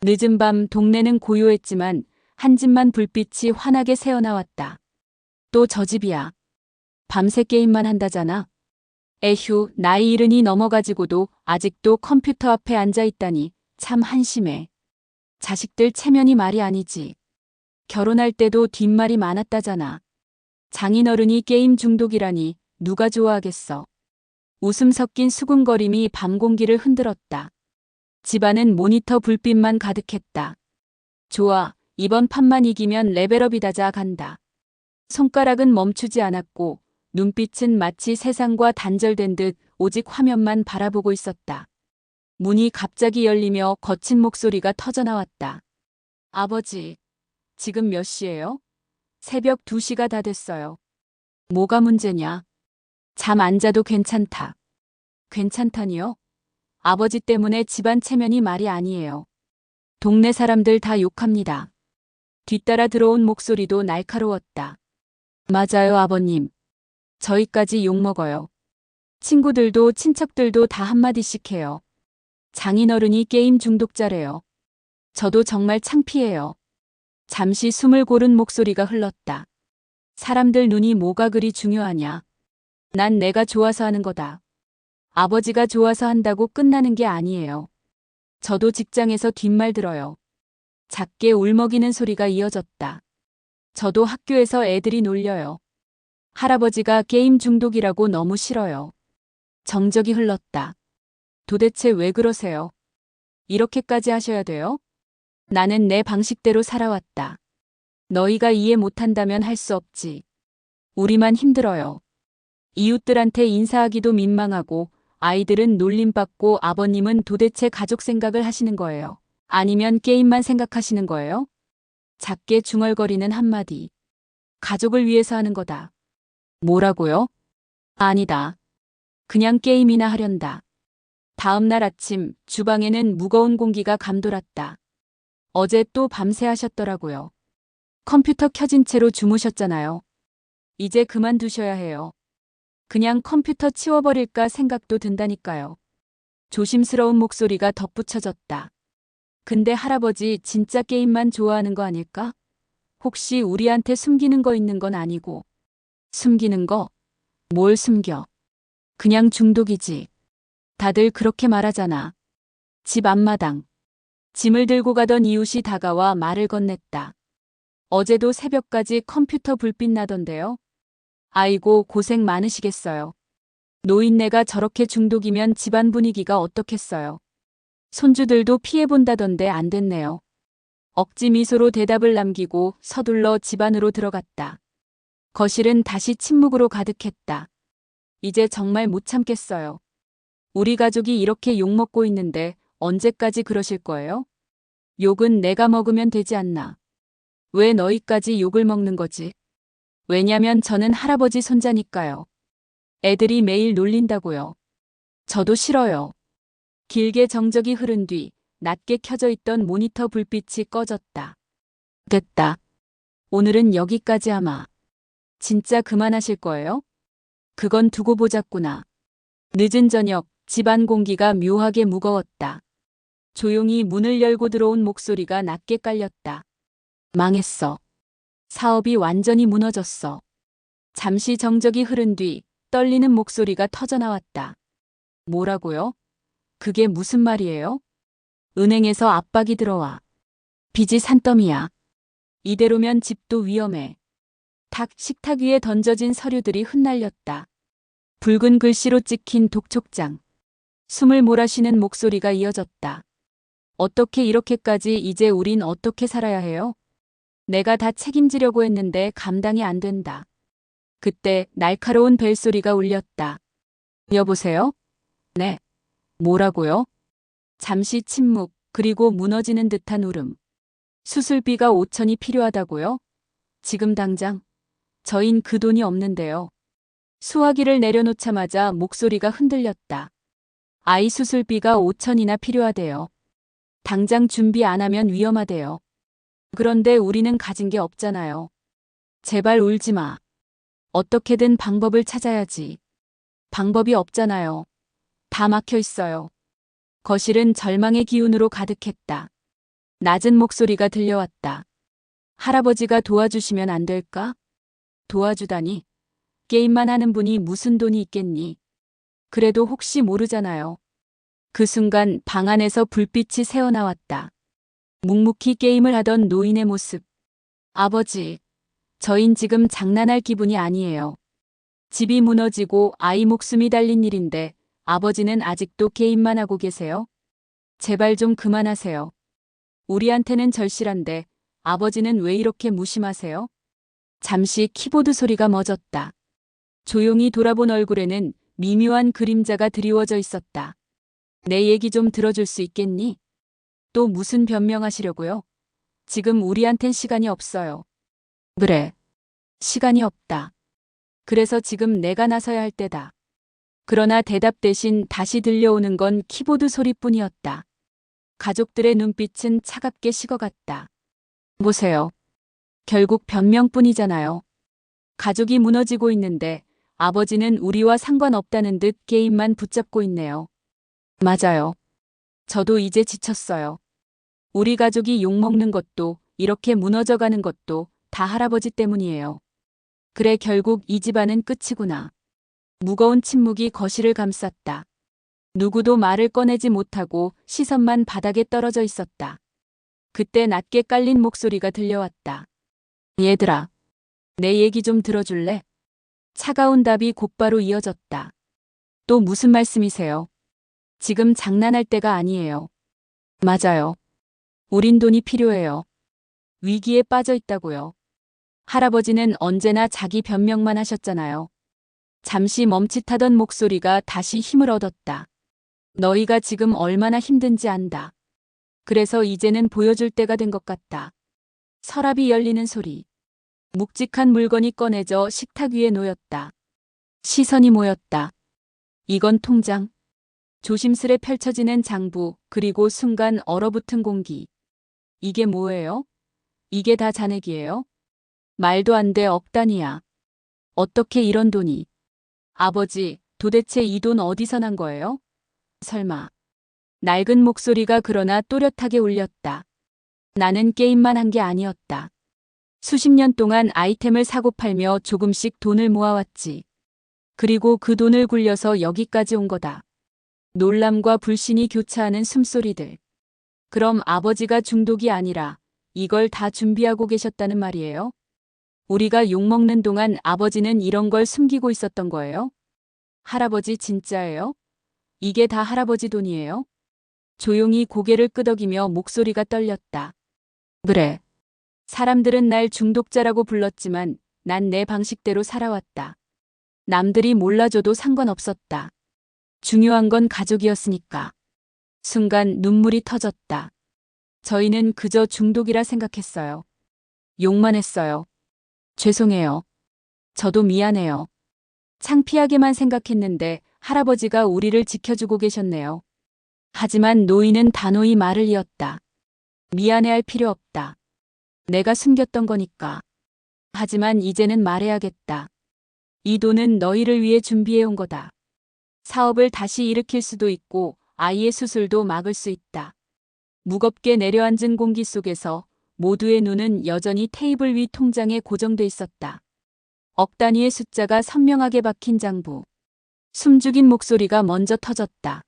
늦은 밤 동네는 고요했지만 한 집만 불빛이 환하게 새어나왔다. 또 저 집이야. 밤새 게임만 한다잖아. 에휴, 나이 70이 넘어가지고도 아직도 컴퓨터 앞에 앉아있다니 참 한심해. 자식들 체면이 말이 아니지. 결혼할 때도 뒷말이 많았다잖아. 장인어른이 게임 중독이라니 누가 좋아하겠어. 웃음 섞인 수군거림이 밤 공기를 흔들었다. 집안은 모니터 불빛만 가득했다. 좋아, 이번 판만 이기면 레벨업이 다자 간다. 손가락은 멈추지 않았고 눈빛은 마치 세상과 단절된 듯 오직 화면만 바라보고 있었다. 문이 갑자기 열리며 거친 목소리가 터져나왔다. 아버지, 지금 몇 시예요? 새벽 2시가 다 됐어요. 뭐가 문제냐? 잠 안 자도 괜찮다. 괜찮다니요? 아버지 때문에 집안 체면이 말이 아니에요. 동네 사람들 다 욕합니다. 뒤따라 들어온 목소리도 날카로웠다. 맞아요, 아버님. 저희까지 욕먹어요. 친구들도 친척들도 다 한마디씩 해요. 장인어른이 게임 중독자래요. 저도 정말 창피해요. 잠시 숨을 고른 목소리가 흘렀다. 사람들 눈이 뭐가 그리 중요하냐. 난 내가 좋아서 하는 거다. 아버지가 좋아서 한다고 끝나는 게 아니에요. 저도 직장에서 뒷말 들어요. 작게 울먹이는 소리가 이어졌다. 저도 학교에서 애들이 놀려요. 할아버지가 게임 중독이라고 너무 싫어요. 정적이 흘렀다. 도대체 왜 그러세요? 이렇게까지 하셔야 돼요? 나는 내 방식대로 살아왔다. 너희가 이해 못한다면 할 수 없지. 우리만 힘들어요. 이웃들한테 인사하기도 민망하고 아이들은 놀림받고 아버님은 도대체 가족 생각을 하시는 거예요. 아니면 게임만 생각하시는 거예요? 작게 중얼거리는 한마디. 가족을 위해서 하는 거다. 뭐라고요? 아니다. 그냥 게임이나 하련다. 다음 날 아침 주방에는 무거운 공기가 감돌았다. 어제 또 밤새 하셨더라고요. 컴퓨터 켜진 채로 주무셨잖아요. 이제 그만두셔야 해요. 그냥 컴퓨터 치워버릴까 생각도 든다니까요. 조심스러운 목소리가 덧붙여졌다. 근데 할아버지 진짜 게임만 좋아하는 거 아닐까? 혹시 우리한테 숨기는 거 있는 건 아니고. 숨기는 거? 뭘 숨겨? 그냥 중독이지. 다들 그렇게 말하잖아. 집 앞마당. 짐을 들고 가던 이웃이 다가와 말을 건넸다. 어제도 새벽까지 컴퓨터 불빛 나던데요. 아이고 고생 많으시겠어요. 노인네가 저렇게 중독이면 집안 분위기가 어떻겠어요. 손주들도 피해본다던데 안 됐네요. 억지 미소로 대답을 남기고 서둘러 집 안으로 들어갔다. 거실은 다시 침묵으로 가득했다. 이제 정말 못 참겠어요. 우리 가족이 이렇게 욕먹고 있는데 언제까지 그러실 거예요? 욕은 내가 먹으면 되지 않나. 왜 너희까지 욕을 먹는 거지? 왜냐면 저는 할아버지 손자니까요. 애들이 매일 놀린다고요. 저도 싫어요. 길게 정적이 흐른 뒤 낮게 켜져 있던 모니터 불빛이 꺼졌다. 됐다. 오늘은 여기까지 하마. 진짜 그만하실 거예요? 그건 두고 보자꾸나. 늦은 저녁 집안 공기가 묘하게 무거웠다. 조용히 문을 열고 들어온 목소리가 낮게 깔렸다. 망했어. 사업이 완전히 무너졌어. 잠시 정적이 흐른 뒤 떨리는 목소리가 터져나왔다. 뭐라고요? 그게 무슨 말이에요? 은행에서 압박이 들어와. 빚이 산더미야. 이대로면 집도 위험해. 식탁 위에 던져진 서류들이 흩날렸다. 붉은 글씨로 찍힌 독촉장. 숨을 몰아쉬는 목소리가 이어졌다. 어떻게 이렇게까지 이제 우린 어떻게 살아야 해요? 내가 다 책임지려고 했는데 감당이 안 된다. 그때 날카로운 벨소리가 울렸다. 여보세요? 네. 뭐라고요? 잠시 침묵, 그리고 무너지는 듯한 울음. 수술비가 5천이 필요하다고요? 지금 당장? 저흰 그 돈이 없는데요. 수화기를 내려놓자마자 목소리가 흔들렸다. 아이 수술비가 5천이나 필요하대요. 당장 준비 안 하면 위험하대요. 그런데 우리는 가진 게 없잖아요. 제발 울지 마. 어떻게든 방법을 찾아야지. 방법이 없잖아요. 다 막혀 있어요. 거실은 절망의 기운으로 가득했다. 낮은 목소리가 들려왔다. 할아버지가 도와주시면 안 될까? 도와주다니. 게임만 하는 분이 무슨 돈이 있겠니? 그래도 혹시 모르잖아요. 그 순간 방 안에서 불빛이 새어나왔다. 묵묵히 게임을 하던 노인의 모습. 아버지, 저흰 지금 장난할 기분이 아니에요. 집이 무너지고 아이 목숨이 달린 일인데 아버지는 아직도 게임만 하고 계세요? 제발 좀 그만하세요. 우리한테는 절실한데 아버지는 왜 이렇게 무심하세요? 잠시 키보드 소리가 멎었다. 조용히 돌아본 얼굴에는 미묘한 그림자가 드리워져 있었다. 내 얘기 좀 들어줄 수 있겠니? 또 무슨 변명하시려고요? 지금 우리한텐 시간이 없어요. 그래. 시간이 없다. 그래서 지금 내가 나서야 할 때다. 그러나 대답 대신 다시 들려오는 건 키보드 소리뿐이었다. 가족들의 눈빛은 차갑게 식어갔다. 보세요. 결국 변명뿐이잖아요. 가족이 무너지고 있는데 아버지는 우리와 상관없다는 듯 게임만 붙잡고 있네요. 맞아요. 저도 이제 지쳤어요. 우리 가족이 욕먹는 것도 이렇게 무너져가는 것도 다 할아버지 때문이에요. 그래 결국 이 집안은 끝이구나. 무거운 침묵이 거실을 감쌌다. 누구도 말을 꺼내지 못하고 시선만 바닥에 떨어져 있었다. 그때 낮게 깔린 목소리가 들려왔다. 얘들아, 내 얘기 좀 들어줄래? 차가운 답이 곧바로 이어졌다. 또 무슨 말씀이세요? 지금 장난할 때가 아니에요. 맞아요. 우린 돈이 필요해요. 위기에 빠져 있다고요. 할아버지는 언제나 자기 변명만 하셨잖아요. 잠시 멈칫하던 목소리가 다시 힘을 얻었다. 너희가 지금 얼마나 힘든지 안다. 그래서 이제는 보여줄 때가 된 것 같다. 서랍이 열리는 소리. 묵직한 물건이 꺼내져 식탁 위에 놓였다. 시선이 모였다. 이건 통장. 조심스레 펼쳐지는 장부, 그리고 순간 얼어붙은 공기. 이게 뭐예요? 이게 다 잔액이에요? 말도 안 돼, 억 단위야. 어떻게 이런 돈이? 아버지, 도대체 이 돈 어디서 난 거예요? 설마. 낡은 목소리가 그러나 또렷하게 울렸다. 나는 게임만 한 게 아니었다. 수십 년 동안 아이템을 사고 팔며 조금씩 돈을 모아왔지. 그리고 그 돈을 굴려서 여기까지 온 거다. 놀람과 불신이 교차하는 숨소리들. 그럼 아버지가 중독이 아니라 이걸 다 준비하고 계셨다는 말이에요? 우리가 욕먹는 동안 아버지는 이런 걸 숨기고 있었던 거예요? 할아버지 진짜예요? 이게 다 할아버지 돈이에요? 조용히 고개를 끄덕이며 목소리가 떨렸다. 그래. 사람들은 날 중독자라고 불렀지만 난 내 방식대로 살아왔다. 남들이 몰라줘도 상관없었다. 중요한 건 가족이었으니까. 순간 눈물이 터졌다. 저희는 그저 중독이라 생각했어요. 욕만 했어요. 죄송해요. 저도 미안해요. 창피하게만 생각했는데 할아버지가 우리를 지켜주고 계셨네요. 하지만 노인은 단호히 말을 이었다. 미안해할 필요 없다. 내가 숨겼던 거니까. 하지만 이제는 말해야겠다. 이 돈은 너희를 위해 준비해온 거다. 사업을 다시 일으킬 수도 있고 아이의 수술도 막을 수 있다. 무겁게 내려앉은 공기 속에서 모두의 눈은 여전히 테이블 위 통장에 고정돼 있었다. 억 단위의 숫자가 선명하게 박힌 장부. 숨죽인 목소리가 먼저 터졌다.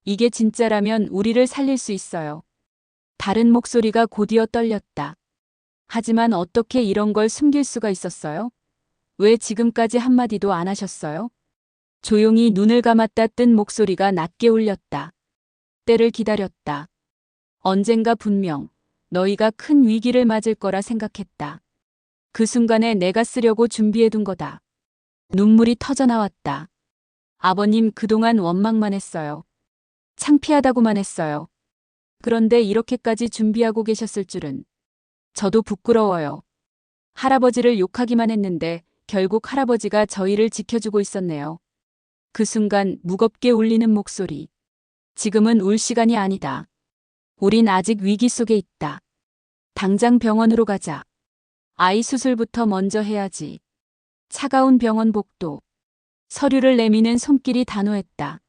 이게 진짜라면 우리를 살릴 수 있어요. 다른 목소리가 곧이어 떨렸다. 하지만 어떻게 이런 걸 숨길 수가 있었어요? 왜 지금까지 한마디도 안 하셨어요? 조용히 눈을 감았다 뜬 목소리가 낮게 울렸다. 때를 기다렸다. 언젠가 분명 너희가 큰 위기를 맞을 거라 생각했다. 그 순간에 내가 쓰려고 준비해둔 거다. 눈물이 터져나왔다. 아버님 그동안 원망만 했어요. 창피하다고만 했어요. 그런데 이렇게까지 준비하고 계셨을 줄은. 저도 부끄러워요. 할아버지를 욕하기만 했는데 결국 할아버지가 저희를 지켜주고 있었네요. 그 순간 무겁게 울리는 목소리. 지금은 울 시간이 아니다. 우린 아직 위기 속에 있다. 당장 병원으로 가자. 아이 수술부터 먼저 해야지. 차가운 병원 복도. 서류를 내미는 손길이 단호했다.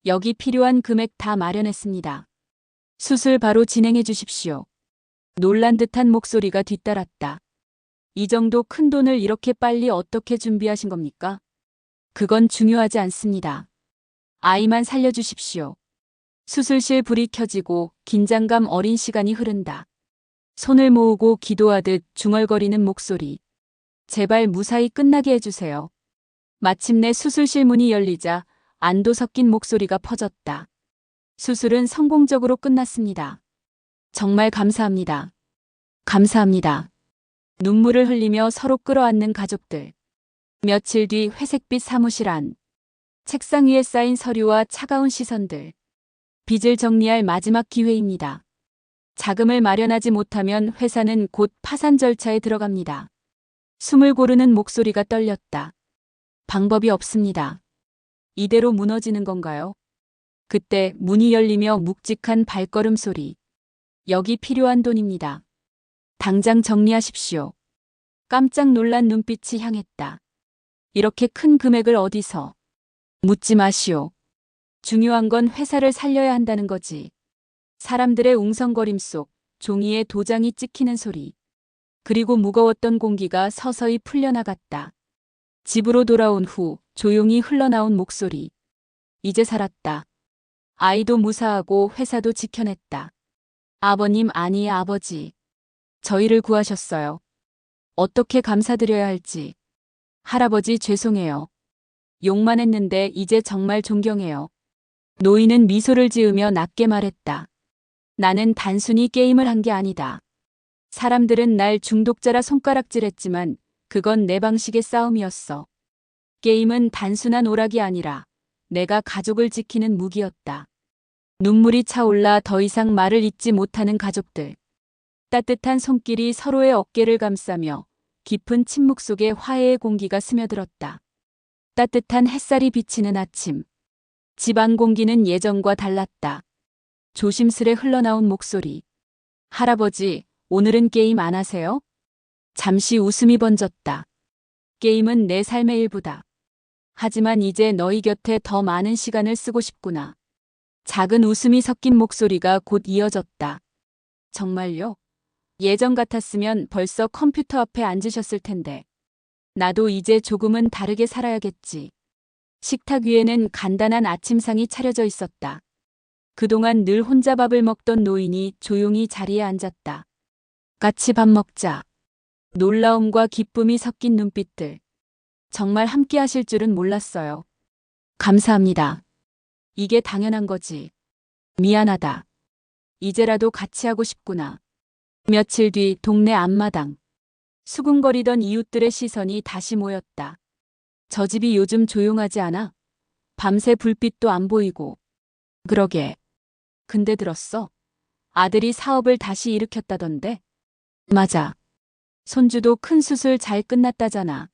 여기 필요한 금액 다 마련했습니다. 수술 바로 진행해 주십시오. 놀란 듯한 목소리가 뒤따랐다. 이 정도 큰 돈을 이렇게 빨리 어떻게 준비하신 겁니까? 그건 중요하지 않습니다. 아이만 살려주십시오. 수술실 불이 켜지고 긴장감 어린 시간이 흐른다. 손을 모으고 기도하듯 중얼거리는 목소리. 제발 무사히 끝나게 해주세요. 마침내 수술실 문이 열리자 안도 섞인 목소리가 퍼졌다. 수술은 성공적으로 끝났습니다. 정말 감사합니다. 감사합니다. 눈물을 흘리며 서로 끌어안는 가족들. 며칠 뒤 회색빛 사무실 안. 책상 위에 쌓인 서류와 차가운 시선들. 빚을 정리할 마지막 기회입니다. 자금을 마련하지 못하면 회사는 곧 파산 절차에 들어갑니다. 숨을 고르는 목소리가 떨렸다. 방법이 없습니다. 이대로 무너지는 건가요? 그때 문이 열리며 묵직한 발걸음 소리. 여기 필요한 돈입니다. 당장 정리하십시오. 깜짝 놀란 눈빛이 향했다. 이렇게 큰 금액을 어디서? 묻지 마시오. 중요한 건 회사를 살려야 한다는 거지. 사람들의 웅성거림 속 종이에 도장이 찍히는 소리. 그리고 무거웠던 공기가 서서히 풀려나갔다. 집으로 돌아온 후 조용히 흘러나온 목소리. 이제 살았다. 아이도 무사하고 회사도 지켜냈다. 아버님 아니 아버지. 저희를 구하셨어요. 어떻게 감사드려야 할지. 할아버지 죄송해요. 욕만 했는데 이제 정말 존경해요. 노인은 미소를 지으며 낮게 말했다. 나는 단순히 게임을 한 게 아니다. 사람들은 날 중독자라 손가락질했지만 그건 내 방식의 싸움이었어. 게임은 단순한 오락이 아니라 내가 가족을 지키는 무기였다. 눈물이 차올라 더 이상 말을 잇지 못하는 가족들. 따뜻한 손길이 서로의 어깨를 감싸며 깊은 침묵 속에 화해의 공기가 스며들었다. 따뜻한 햇살이 비치는 아침. 집안 공기는 예전과 달랐다. 조심스레 흘러나온 목소리. 할아버지, 오늘은 게임 안 하세요? 잠시 웃음이 번졌다. 게임은 내 삶의 일부다. 하지만 이제 너희 곁에 더 많은 시간을 쓰고 싶구나. 작은 웃음이 섞인 목소리가 곧 이어졌다. 정말요? 예전 같았으면 벌써 컴퓨터 앞에 앉으셨을 텐데. 나도 이제 조금은 다르게 살아야겠지. 식탁 위에는 간단한 아침상이 차려져 있었다. 그동안 늘 혼자 밥을 먹던 노인이 조용히 자리에 앉았다. 같이 밥 먹자. 놀라움과 기쁨이 섞인 눈빛들. 정말 함께 하실 줄은 몰랐어요. 감사합니다. 이게 당연한 거지. 미안하다. 이제라도 같이 하고 싶구나. 며칠 뒤 동네 앞마당. 수군거리던 이웃들의 시선이 다시 모였다. 저 집이 요즘 조용하지 않아? 밤새 불빛도 안 보이고. 그러게. 근데 들었어? 아들이 사업을 다시 일으켰다던데? 맞아. 손주도 큰 수술 잘 끝났다잖아.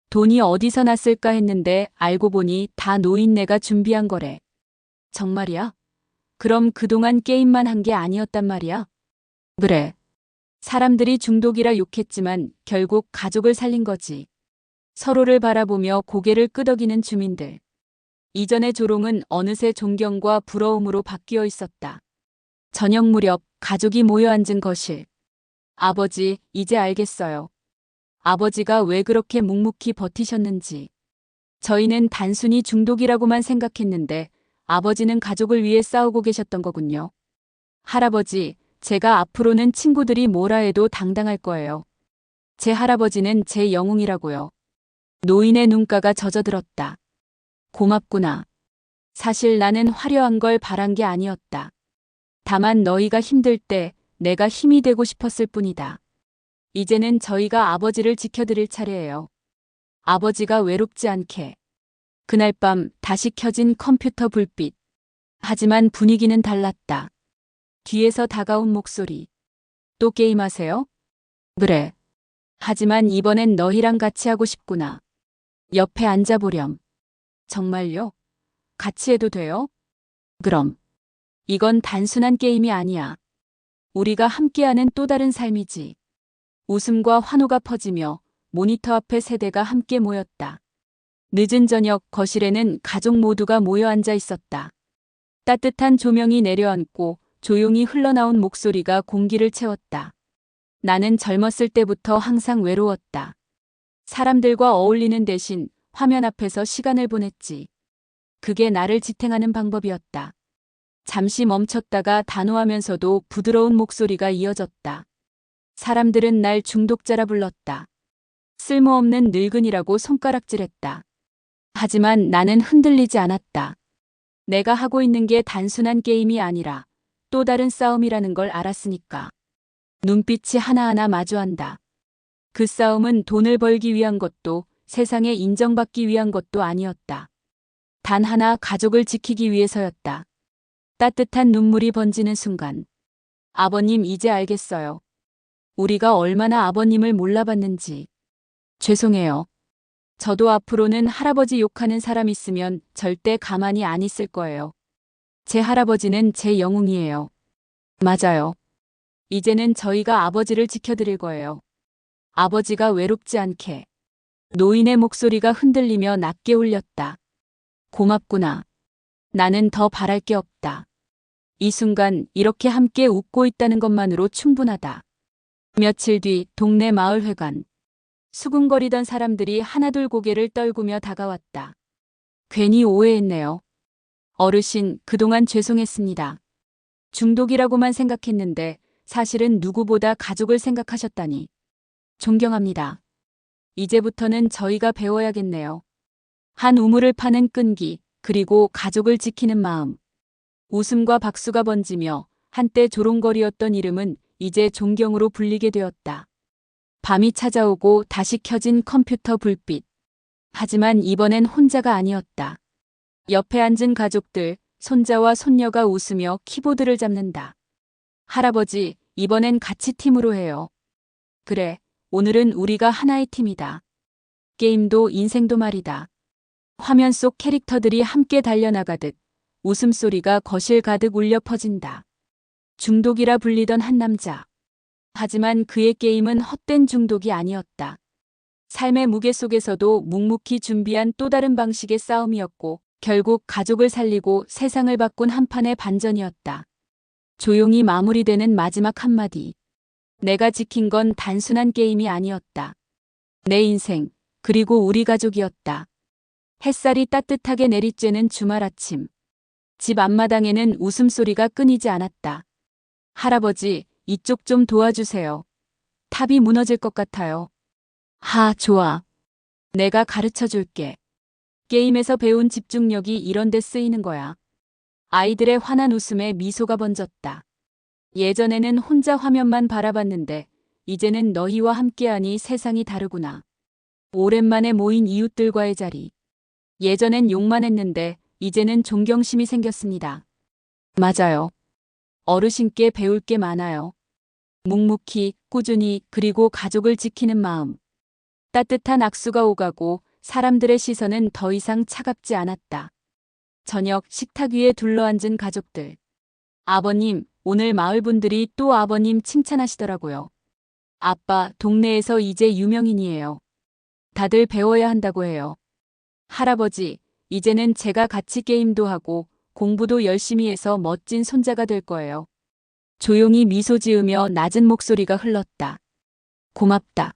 돈이 어디서 났을까 했는데 알고 보니 다 노인네가 준비한 거래. 정말이야? 그럼 그동안 게임만 한 게 아니었단 말이야? 그래. 사람들이 중독이라 욕했지만 결국 가족을 살린 거지. 서로를 바라보며 고개를 끄덕이는 주민들. 이전의 조롱은 어느새 존경과 부러움으로 바뀌어 있었다. 저녁 무렵 가족이 모여 앉은 거실. 아버지, 이제 알겠어요. 아버지가 왜 그렇게 묵묵히 버티셨는지. 저희는 단순히 중독이라고만 생각했는데 아버지는 가족을 위해 싸우고 계셨던 거군요. 할아버지, 제가 앞으로는 친구들이 뭐라 해도 당당할 거예요. 제 할아버지는 제 영웅이라고요. 노인의 눈가가 젖어들었다. 고맙구나. 사실 나는 화려한 걸 바란 게 아니었다. 다만 너희가 힘들 때 내가 힘이 되고 싶었을 뿐이다. 이제는 저희가 아버지를 지켜드릴 차례예요. 아버지가 외롭지 않게. 그날 밤 다시 켜진 컴퓨터 불빛. 하지만 분위기는 달랐다. 뒤에서 다가온 목소리. 또 게임하세요? 그래. 하지만 이번엔 너희랑 같이 하고 싶구나. 옆에 앉아보렴. 정말요? 같이 해도 돼요? 그럼. 이건 단순한 게임이 아니야. 우리가 함께하는 또 다른 삶이지. 웃음과 환호가 퍼지며 모니터 앞에 세대가 함께 모였다. 늦은 저녁 거실에는 가족 모두가 모여 앉아 있었다. 따뜻한 조명이 내려앉고 조용히 흘러나온 목소리가 공기를 채웠다. 나는 젊었을 때부터 항상 외로웠다. 사람들과 어울리는 대신 화면 앞에서 시간을 보냈지. 그게 나를 지탱하는 방법이었다. 잠시 멈췄다가 단호하면서도 부드러운 목소리가 이어졌다. 사람들은 날 중독자라 불렀다. 쓸모없는 늙은이라고 손가락질했다. 하지만 나는 흔들리지 않았다. 내가 하고 있는 게 단순한 게임이 아니라 또 다른 싸움이라는 걸 알았으니까. 눈빛이 하나하나 마주한다. 그 싸움은 돈을 벌기 위한 것도 세상에 인정받기 위한 것도 아니었다. 단 하나 가족을 지키기 위해서였다. 따뜻한 눈물이 번지는 순간. 아버님 이제 알겠어요. 우리가 얼마나 아버님을 몰라봤는지. 죄송해요. 저도 앞으로는 할아버지 욕하는 사람 있으면 절대 가만히 안 있을 거예요. 제 할아버지는 제 영웅이에요. 맞아요. 이제는 저희가 아버지를 지켜드릴 거예요. 아버지가 외롭지 않게. 노인의 목소리가 흔들리며 낮게 울렸다. 고맙구나. 나는 더 바랄 게 없다. 이 순간 이렇게 함께 웃고 있다는 것만으로 충분하다. 며칠 뒤 동네 마을회관. 수군거리던 사람들이 하나둘 고개를 떨구며 다가왔다. 괜히 오해했네요. 어르신, 그동안 죄송했습니다. 중독이라고만 생각했는데 사실은 누구보다 가족을 생각하셨다니. 존경합니다. 이제부터는 저희가 배워야겠네요. 한 우물을 파는 끈기, 그리고 가족을 지키는 마음. 웃음과 박수가 번지며 한때 조롱거리였던 이름은 이제 존경으로 불리게 되었다. 밤이 찾아오고 다시 켜진 컴퓨터 불빛. 하지만 이번엔 혼자가 아니었다. 옆에 앉은 가족들, 손자와 손녀가 웃으며 키보드를 잡는다. 할아버지, 이번엔 같이 팀으로 해요. 그래, 오늘은 우리가 하나의 팀이다. 게임도 인생도 말이다. 화면 속 캐릭터들이 함께 달려나가듯 웃음소리가 거실 가득 울려 퍼진다. 중독이라 불리던 한 남자. 하지만 그의 게임은 헛된 중독이 아니었다. 삶의 무게 속에서도 묵묵히 준비한 또 다른 방식의 싸움이었고 결국 가족을 살리고 세상을 바꾼 한판의 반전이었다. 조용히 마무리되는 마지막 한마디. 내가 지킨 건 단순한 게임이 아니었다. 내 인생, 그리고 우리 가족이었다. 햇살이 따뜻하게 내리쬐는 주말 아침. 집 앞마당에는 웃음소리가 끊이지 않았다. 할아버지, 이쪽 좀 도와주세요. 탑이 무너질 것 같아요. 좋아. 내가 가르쳐 줄게. 게임에서 배운 집중력이 이런 데 쓰이는 거야. 아이들의 환한 웃음에 미소가 번졌다. 예전에는 혼자 화면만 바라봤는데 이제는 너희와 함께하니 세상이 다르구나. 오랜만에 모인 이웃들과의 자리. 예전엔 욕만 했는데 이제는 존경심이 생겼습니다. 맞아요. 어르신께 배울 게 많아요. 묵묵히, 꾸준히, 그리고 가족을 지키는 마음. 따뜻한 악수가 오가고 사람들의 시선은 더 이상 차갑지 않았다. 저녁 식탁 위에 둘러앉은 가족들. 아버님, 오늘 마을 분들이 또 아버님 칭찬하시더라고요. 아빠, 동네에서 이제 유명인이에요. 다들 배워야 한다고 해요. 할아버지, 이제는 제가 같이 게임도 하고 공부도 열심히 해서 멋진 손자가 될 거예요. 조용히 미소 지으며 낮은 목소리가 흘렀다. 고맙다.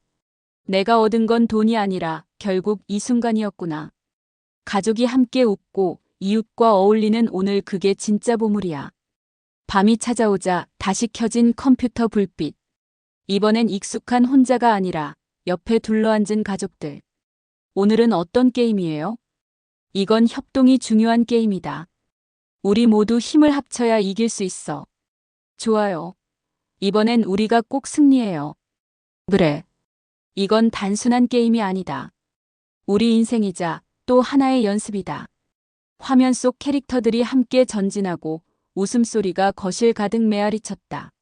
내가 얻은 건 돈이 아니라 결국 이 순간이었구나. 가족이 함께 웃고 이웃과 어울리는 오늘, 그게 진짜 보물이야. 밤이 찾아오자 다시 켜진 컴퓨터 불빛. 이번엔 익숙한 혼자가 아니라 옆에 둘러앉은 가족들. 오늘은 어떤 게임이에요? 이건 협동이 중요한 게임이다. 우리 모두 힘을 합쳐야 이길 수 있어. 좋아요. 이번엔 우리가 꼭 승리해요. 그래. 이건 단순한 게임이 아니다. 우리 인생이자 또 하나의 연습이다. 화면 속 캐릭터들이 함께 전진하고 웃음소리가 거실 가득 메아리쳤다.